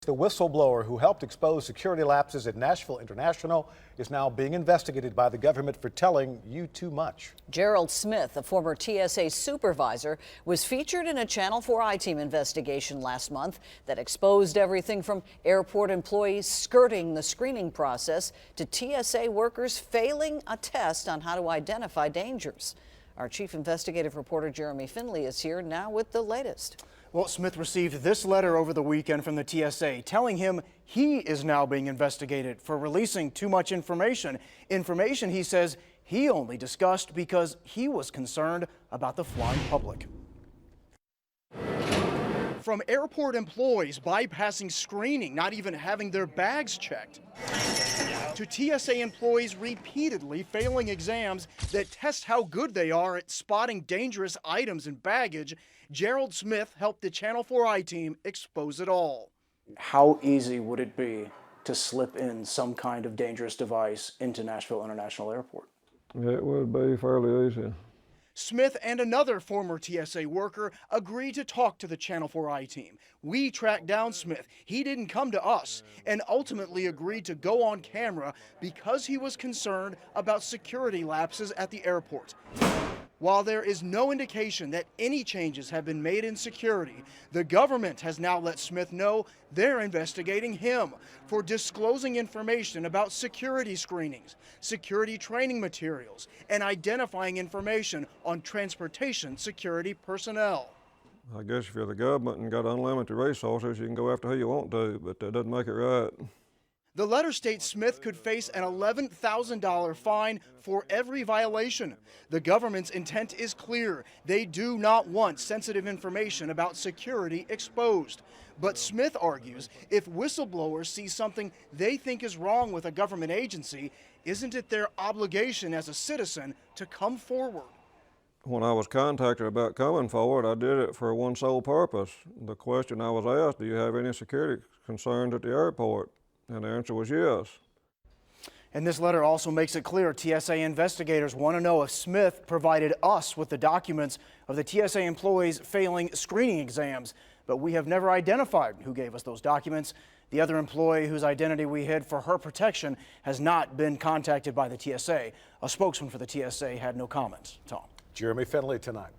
The whistleblower who helped expose security lapses at Nashville International is now being investigated by the government for telling you too much. Gerald Smith, a former TSA supervisor, was featured in a Channel 4 I-Team investigation last month that exposed everything from airport employees skirting the screening process to TSA workers failing a test on how to identify dangers. Our chief investigative reporter Jeremy Finley is here now with the latest. Well, Smith received this letter over the weekend from the TSA telling him he is now being investigated for releasing too much information. Information he says he only discussed because he was concerned about the flying public. From airport employees bypassing screening, not even having their bags checked, to TSA employees repeatedly failing exams that test how good they are at spotting dangerous items and baggage, Gerald Smith helped the Channel 4 I-Team expose it all. How easy would it be to slip in some kind of dangerous device into Nashville International Airport? It would be fairly easy. Smith and another former TSA worker agreed to talk to the Channel 4 I-Team. We tracked down Smith. He didn't come to us and ultimately agreed to go on camera because he was concerned about security lapses at the airport. While there is no indication that any changes have been made in security, the government has now let Smith know they're investigating him for disclosing information about security screenings, security training materials, and identifying information on transportation security personnel. I guess if you're the government and got unlimited resources, you can go after who you want to, but that doesn't make it right. The letter states Smith could face an $11,000 fine for every violation. The government's intent is clear. They do not want sensitive information about security exposed. But Smith argues if whistleblowers see something they think is wrong with a government agency, isn't it their obligation as a citizen to come forward? When I was contacted about coming forward, I did it for one sole purpose. The question I was asked, do you have any security concerns at the airport? And the answer was yes. And this letter also makes it clear TSA investigators want to know if Smith provided us with the documents of the TSA employees failing screening exams, but we have never identified who gave us those documents. The other employee whose identity we hid for her protection has not been contacted by the TSA. A spokesman for the TSA had no comments. Tom. Jeremy Finley tonight.